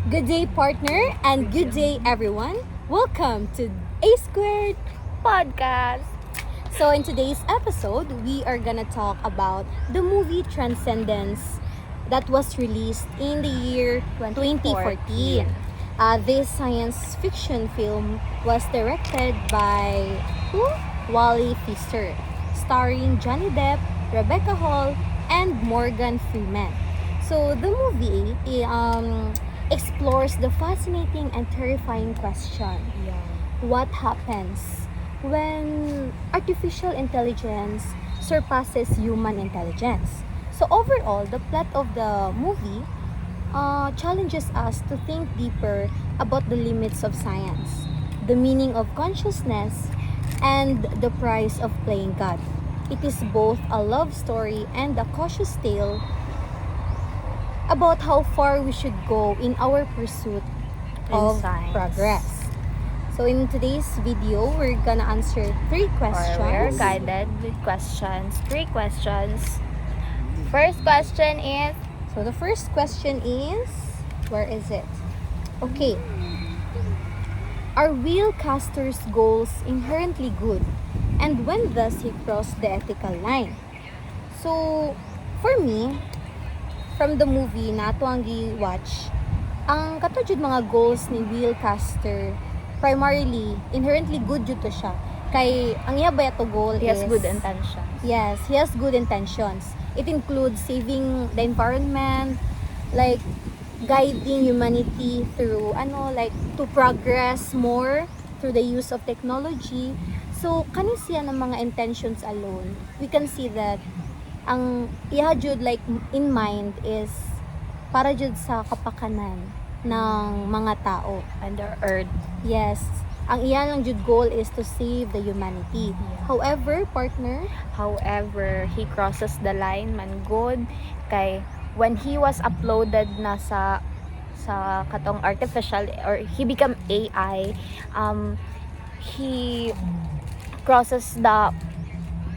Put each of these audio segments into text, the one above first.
Good day, partner, and good day, everyone. Welcome to A Squared Podcast. So, in today's episode, we are gonna talk about the movie Transcendence that was released in the year 2014. This science fiction film was directed by who? Wally Pfister, starring Johnny Depp, Rebecca Hall, and Morgan Freeman. So the movie explores the fascinating and terrifying question: Yeah. what happens when artificial intelligence surpasses human intelligence? So overall, the plot of the movie challenges us to think deeper about the limits of science, the meaning of consciousness, and the price of playing God. It is both a love story and a cautious tale about how far we should go in our pursuit of science. progress. So in today's video, we're gonna answer three questions. We're guided with questions. 3 questions. First question is, So the first question is, where is it? Okay. Are Will Castor's goals inherently good? And when does he cross the ethical line? So, for me, from the movie na ato ang gi-watch, ang katong mga goals ni Will Castor, primarily, inherently good jud to siya. Kay, ang iya ba yato goal he has is... good intentions. Yes, he has good intentions. It includes saving the environment, like guiding humanity through to progress more through the use of technology. So kani siya ng mga intentions alone, we can see that ang iya jud like in mind is para jud sa kapakanan ng mga tao. Under earth. Yes, ang iya lang jud goal is to save the humanity. Yeah. However, partner, However, he crosses the line man good kay when he was uploaded na sa katong artificial or he become AI, he crosses the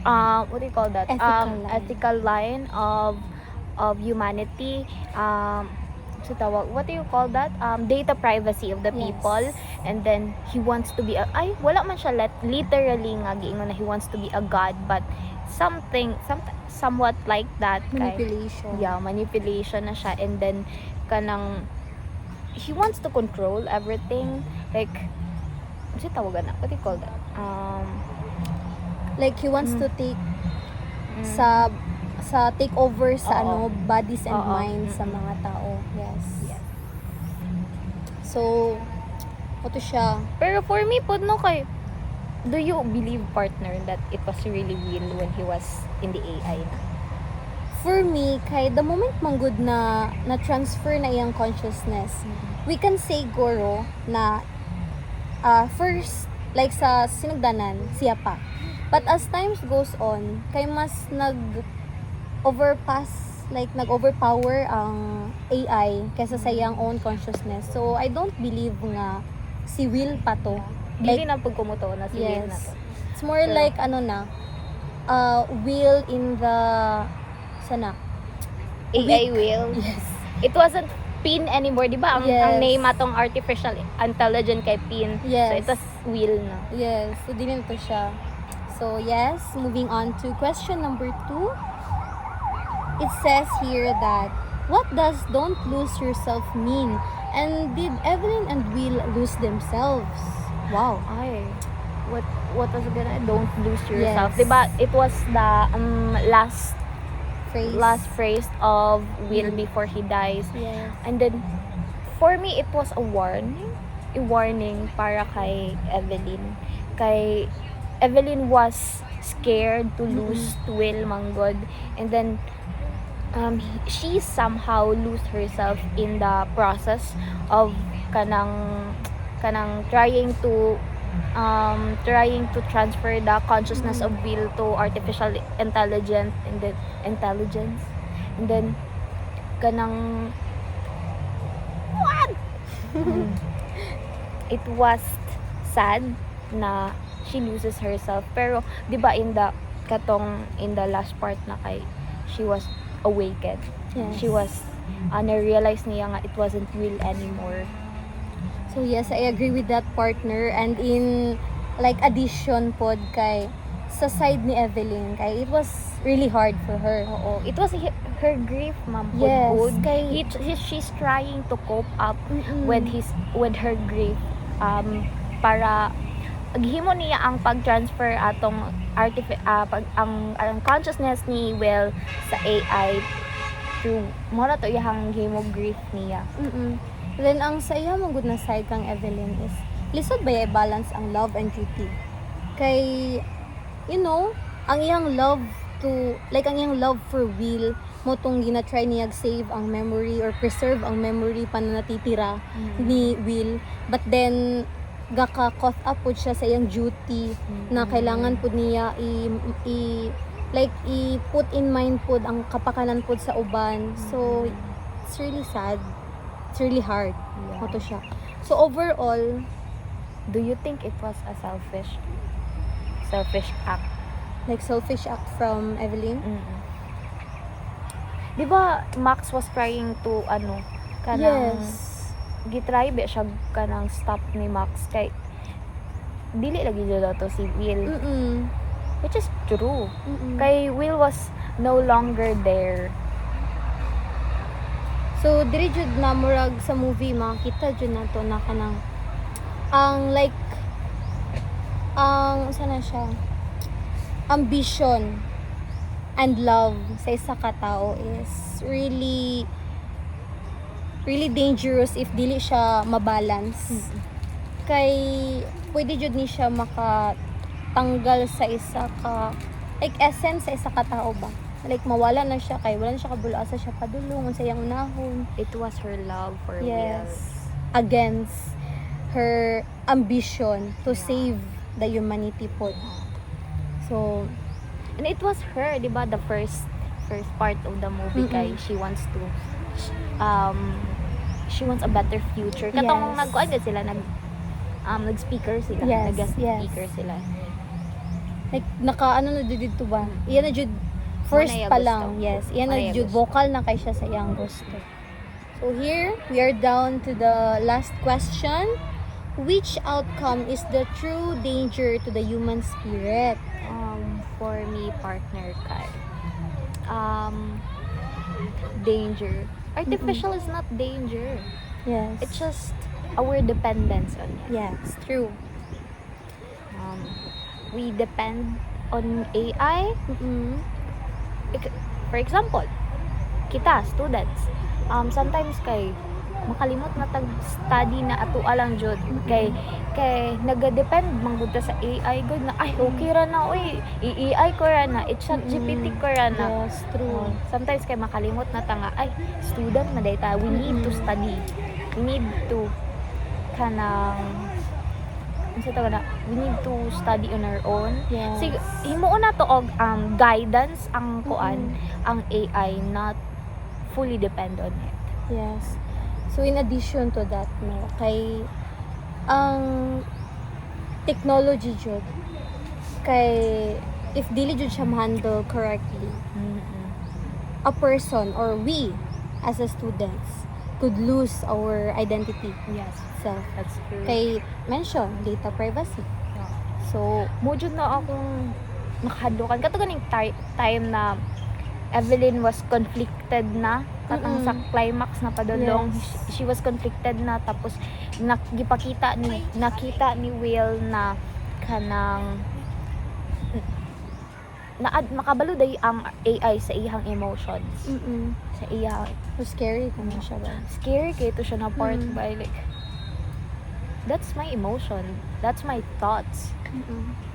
what do you call that? Ethical line. Ethical line of humanity. So tawag, what do you call that? Data privacy of the Yes. people. And then he wants to be wala man siya literally nga giingon na he wants to be a god, but somewhat like that kay Manipulation. manipulation na siya. And then kanang he wants to control everything, like ano siya tawagan na, what do you call that? Like he wants to take Mm. sa take over sa Oo. bodies and Oo. minds sa Mm-mm. mga tao. Yes. Yes. So ito siya. Pero for me po no, kay do you believe, partner, that it was really Will when he was in the AI na? For me, kay the moment manggod na transfer na iyang consciousness, we can say goro na first like sa sinugdanan siya pa. But as times goes on, kay mas nag-overpower ang AI kaysa sa iyang own consciousness. So I don't believe nga si Will pa to. Dili na pag kumuto na si Will na to. It's more So, like Will in the sana. AI Will. Yes. It wasn't Pin anymore, di ba? Ang Yes. name atong artificial intelligence kay Pin. Yes. So it was Will na. Yes, so din to siya. So yes, moving on to question number 2. It says here that, what does don't lose yourself mean? And did Evelyn and Will lose themselves? Wow. Ay, what was it gonna? Don't lose yourself. Yes. Diba? It was the last Phrase. phrase of Will before he dies. Yes. And then for me it was a warning para kay Evelyn. Kay Evelyn was scared to lose Will manggod, and then she somehow lose herself in the process of kanang trying to transfer the consciousness of Will to artificial intelligence, and then kanang it was sad na she loses herself, pero di ba in the last part na kay she was awakened, Yes. she was na-realize niya nga it wasn't Will anymore. So yes, I agree with that, partner. And in like addition pod kay sa side ni Evelyn, kay it was really hard for her. Oo, it was her grief, ma'am. Yes, Good. kay She's trying to cope up Mm-mm. with her grief, para gihimo niya ang pag-transfer atong ang consciousness ni Will sa AI through mo na to iyang himo grief niya. Mm-mm. Then ang sa iya mong good na side kang Evelyn is lisod ba i-balance ang love and duty. Kay you know, ang iyang love ang iyang love for Will mo tong gina-try niya save ang memory or preserve ang memory pa na natitira ni Will, but then gaka-caught up po siya sa iyang duty na kailangan po niya i-put in mind po ang kapakanan po sa uban. So it's really sad, it's really hard mo to siya. So overall, Do you think it was a selfish act? like selfish act from Evelyn. Di ba Max was trying to kanang Yes. gitry ba siya kanang stop ni Max kay dili lagi dito to si Will, Mm-mm. which is true. Mm-mm. Kay Will was no longer there. So diri jud na murag sa movie makita jud nato na kanang ang sana siya ambition and love sa isa ka tao is really dangerous if dili siya mabalance. Kay pwede jud ni siya makatanggal sa isa ka essence sa isa ka tao ba, like mawala na siya kay wala na siya kabulasa siya padulong sa iyang unahon. It was her love for Yes, against her ambition to save the humanity po. So Will. And it was her, di ba, the first part of the movie kay she wants a better future. Katong Yes. nagkuan gid sila nag-speaker sila, Yes, nag-guest yes. speaker sila. like na dito ba, iyan na jud first Manaya pa gusto. lang. Yes, iyan na Manaya jud gusto. vocal na kay siya sa iyang gusto. So here we are down to the last question. Which outcome is the true danger to the human spirit? For me, partner Kai. Danger. Artificial is not danger. Yes. It's just our dependence on it. yes, true. We depend on AI. Mm-mm. For example, kita, students, sometimes kay makalimot na tag-study na ato alang jud kay naga-depend manggod ta sa AI good na ay okay ra na oy i-AI ko ra na chat GPT ko ra na. Yes, true. Sometimes kay makalimot na ta nga ay student na data, we need to study, we need to we need to study on our own. Yes. Sig himuon na to og guidance ang kuan, ang AI, not fully depend on it. Yes. So in addition to that, no, kay ang technology jud kay if dili jud siya handle correctly, a person or we as a students could lose our identity Yes, self. that's true. Kay mention data privacy. So Mo jud na akong nakahadukan kato ganing time na Evelyn was conflicted na katang sa climax na padulong. Yes. She was conflicted na tapos nakita ni Will na kanang makabalo day ang AI sa iyang emotions, sa iyang so scary kung siya ba. scary kay to siya na part by like that's my emotion, that's my thoughts.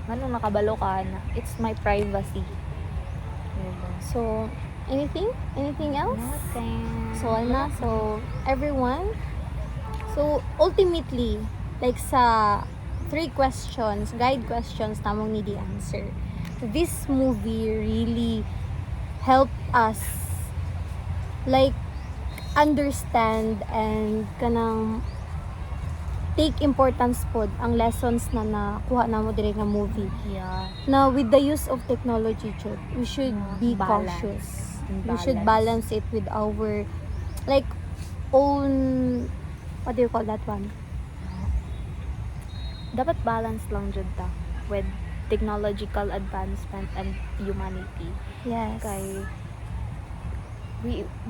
Nganong nakabalo ka na it's my privacy. So anything else? Nothing. So wala. So everyone, so ultimately like sa 3 questions, guide questions namong need answer. This movie really helped us like understand and kanang take importance pod ang lessons na nakuha namo diri nga movie. Yeah. Now with the use of technology jud, we should be Balance. cautious. We should balance it with our like own, what do you call that one? Dapat balance lang jud ta with technological advancement and humanity. Yes. Kay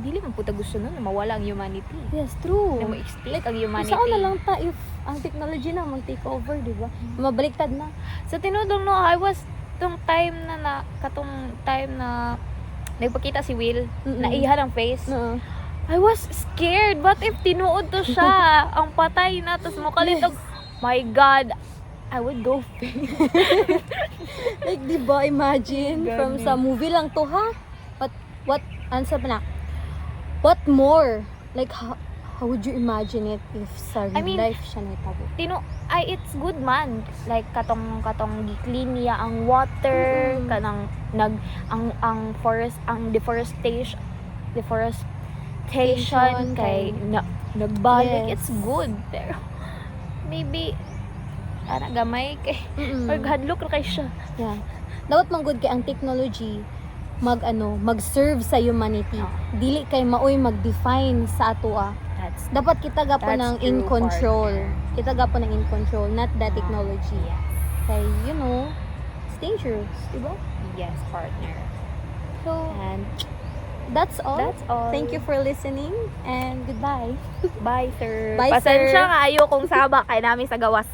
dili man puta gusto nun na mawala ang humanity. Yes, true. Na mo-extinct ang humanity. Saan na lang ta if ang technology na mag-take over, di ba? Mabaliktad na. Sa tinudong no, I was katong time na nagpakita si Will, na iha ang face. No. I was scared. What if tinuod to siya? Ang patay na, tapos mo kalitog, my God, I would go faint. Like, di ba, imagine, Ganun. from sa movie lang to, ha? Answer pa na, what more? Like, how would you imagine it if sa real I mean, life siya naitabo? It's good man. Like, katong gi-clean niya ang water, kanang, ang forest, ang deforestation, kay, nagbalik, Yes. it's good. Pero, maybe, gamay kay, or hadlok ra kay siya. Yeah. Dapat man good kay ang technology mag-serve sa humanity. Dili kay maoy mag-define sa ato dapat kita gapon That's ng in true, control. partner. Kita gapon ng in control, not the technology. Yes. Kay, it's dangerous, diba? Yes, partner. So, And that's all. that's all. Thank you for listening and goodbye. Bye, sir. Bye, sir. Pasensya nga ayo kung saba kay namin sa gawas.